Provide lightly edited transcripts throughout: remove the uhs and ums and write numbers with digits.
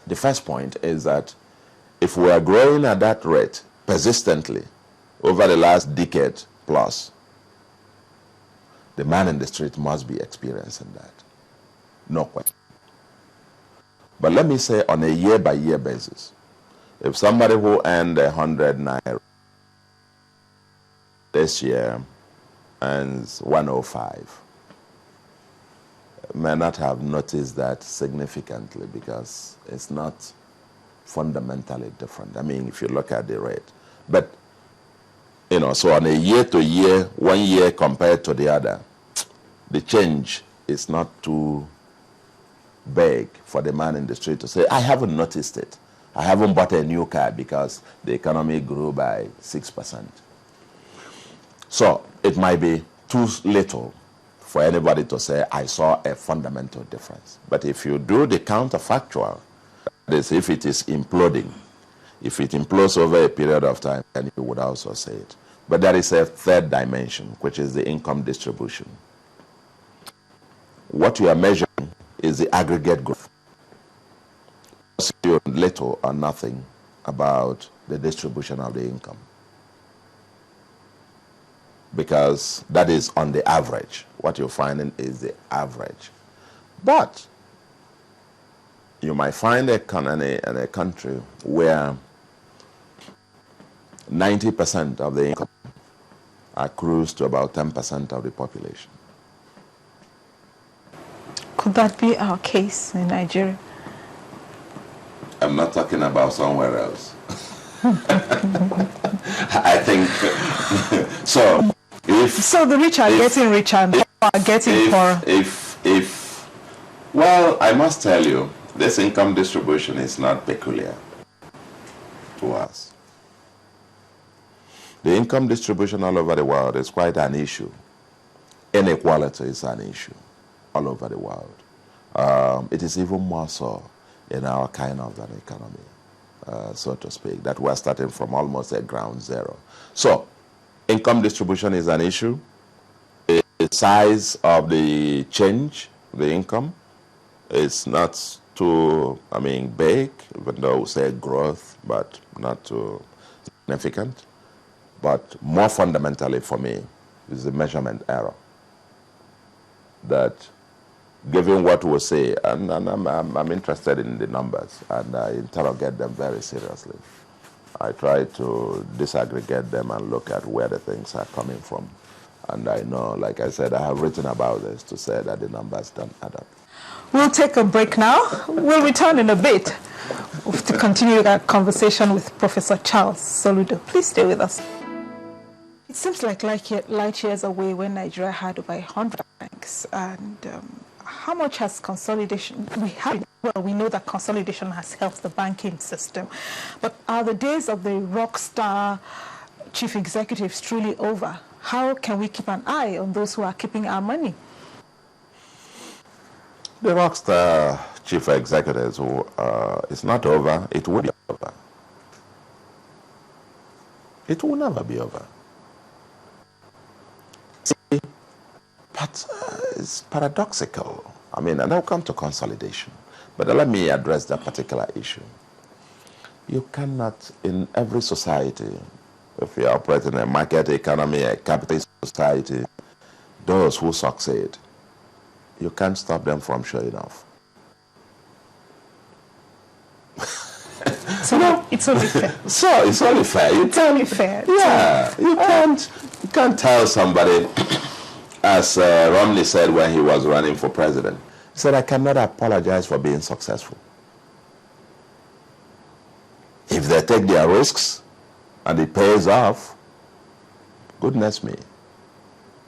The first point is that if we are growing at that rate persistently over the last decade plus, the man in the street must be experiencing that. No question. But let me say on a year-by-year basis, if somebody who earned 100 naira this year earns 105, may not have noticed that significantly because it's not fundamentally different. I mean, if you look at the rate. But, you know, so on a year-to-year, 1 year compared to the other, the change is not too big for the man in the street to say, I haven't noticed it. I haven't bought a new car because the economy grew by 6%. So it might be too little for anybody to say, I saw a fundamental difference. But if you do the counterfactual, that is, if it is imploding, if it implodes over a period of time, then you would also say it. But there is a third dimension, which is the income distribution. What you are measuring is the aggregate growth. You know little or nothing about the distribution of the income, because that is on the average. What you're finding is the average. But you might find a country where 90% of the income accrues to about 10% of the population. Could that be our case in Nigeria? I'm not talking about somewhere else. I think so. So the rich are getting richer and the poor are getting poorer. Well, I must tell you, this income distribution is not peculiar to us. The income distribution all over the world is quite an issue. Inequality is an issue all over the world. It is even more so in our kind of an economy, so to speak, that we're starting from almost at ground zero. So, income distribution is an issue. The size of the change, the income, is not too, big, even though we say growth, but not too significant. But more fundamentally for me is the measurement error. That given what we say, and I'm interested in the numbers, and I interrogate them very seriously. I try to disaggregate them and look at where the things are coming from. And I know, like I said, I have written about this to say that the numbers don't add up. We'll take a break now. We'll return in a bit to continue our conversation with Professor Charles Soludo. Please stay with us. It seems like light years away when Nigeria had over 100 banks. And how much has consolidation, we know that consolidation has helped the banking system. But are the days of the rock star chief executives truly over? How can we keep an eye on those who are keeping our money? The rock star chief executives it's not over. It will be over. It will never be over. But it's paradoxical. And I'll come to consolidation. But let me address that particular issue. You cannot, in every society, if you operate in a market economy, a capitalist society, those who succeed, you can't stop them from showing off. So it's only fair. So it's only fair. It's only fair. Yeah, you can't tell somebody, as Romney said when he was running for president, he said, I cannot apologize for being successful. If they take their risks and it pays off, goodness me.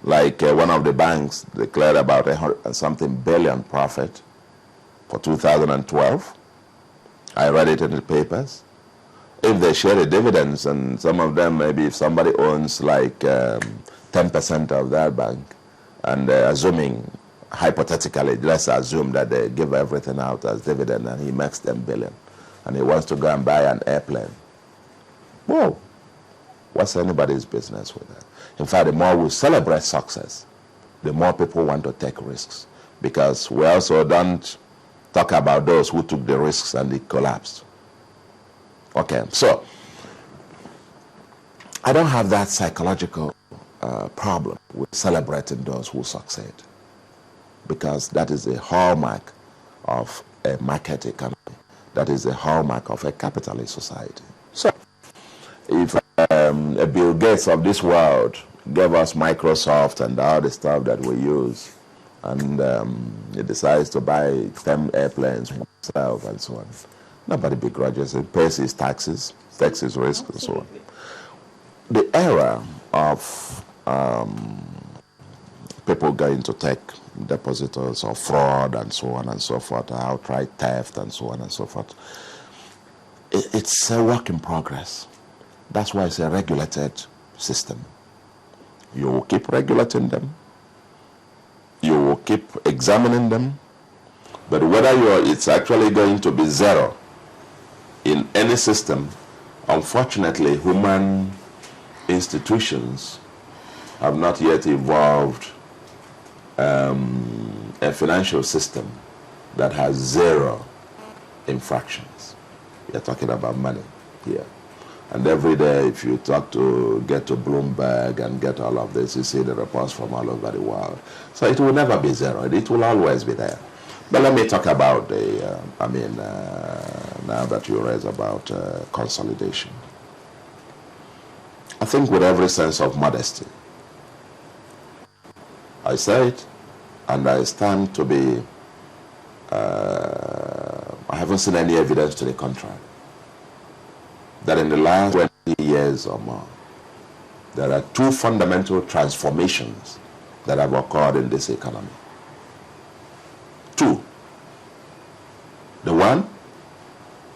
Like one of the banks declared about something billion profit for 2012. I read it in the papers. If they share the dividends, and some of them, maybe if somebody owns like 10% of that bank, and assuming, hypothetically, let's assume that they give everything out as dividend and he makes $10 billion, and he wants to go and buy an airplane. Whoa, what's anybody's business with that? In fact, the more we celebrate success, the more people want to take risks, because we also don't talk about those who took the risks and it collapsed. Okay, so I don't have that psychological problem with celebrating those who succeed, because that is a hallmark of a market economy. That is a hallmark of a capitalist society. So if a Bill Gates of this world gave us Microsoft and all the stuff that we use, and he decides to buy 10 airplanes himself and so on, nobody begrudges it, pays his taxes, takes his risk and so on. The era of people going to take depositors or fraud and so on and so forth, outright theft and so on and so forth, it's a work in progress. That's why it's a regulated system. You will keep regulating them. You will keep examining them. But whether it's actually going to be zero in any system, unfortunately, human institutions have not yet evolved a financial system that has zero infractions. We are talking about money here. And every day, if you get to Bloomberg and get all of this, you see the reports from all over the world. So it will never be zero. It will always be there. But let me talk about now that you raise about consolidation. I think with every sense of modesty, I say it, and I stand to be, I haven't seen any evidence to the contrary, that in the last 20 years or more, there are two fundamental transformations that have occurred in this economy. Two. The one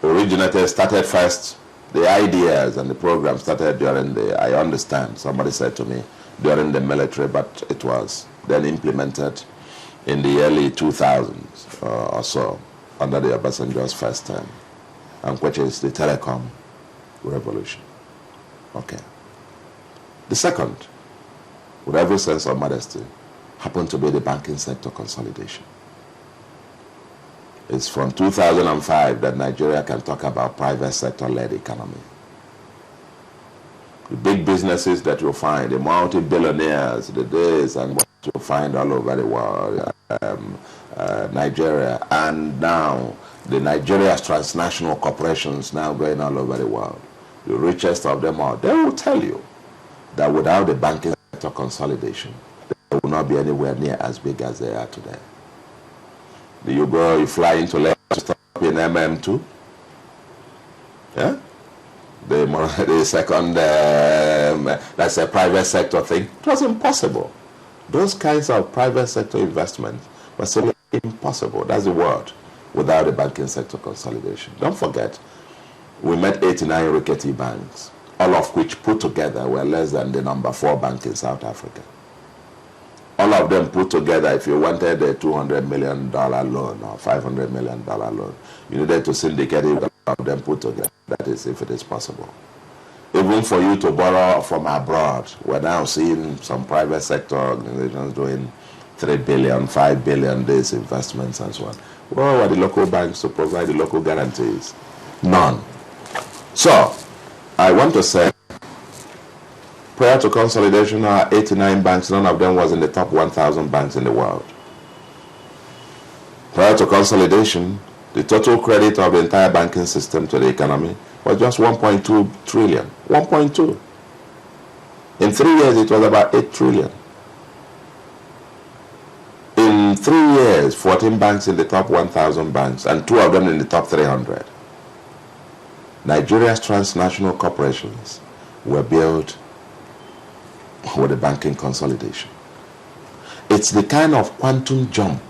started first, the ideas and the program started during I understand, somebody said to me, during the military, but it was then implemented in the early 2000s or so, under the Obasanjo's first term, and which is the telecom revolution. Okay. The second, with every sense of modesty, happened to be the banking sector consolidation. It's from 2005 that Nigeria can talk about private sector-led economy. The big businesses that you'll find, the multi-billionaires, the days and what you'll find all over the world, Nigeria, and now the Nigeria's transnational corporations now going all over the world, the richest of them all, they will tell you that without the banking sector consolidation, they will not be anywhere near as big as they are today. You fly into Lagos, stop in MM2, yeah? The second, that's a private sector thing. It was impossible. Those kinds of private sector investments were simply impossible. That's the word, without the banking sector consolidation. Don't forget, we met 89 rickety banks, all of which put together were less than the number 4 bank in South Africa. All of them put together, if you wanted a $200 million loan or $500 million loan, you needed to syndicate it, all of them put together. That is, if it is possible. Even for you to borrow from abroad, we're now seeing some private sector organizations doing $3 billion, $5 billion these investments and so on. Where are the local banks to provide the local guarantees? None. So, I want to say, prior to consolidation, there are 89 banks, none of them was in the top 1,000 banks in the world. Prior to consolidation, the total credit of the entire banking system to the economy was just 1.2 trillion. 1.2. In 3 years, it was about 8 trillion. In 3 years, 14 banks in the top 1,000 banks, and 2 of them in the top 300. Nigeria's transnational corporations were built with the banking consolidation. It's the kind of quantum jump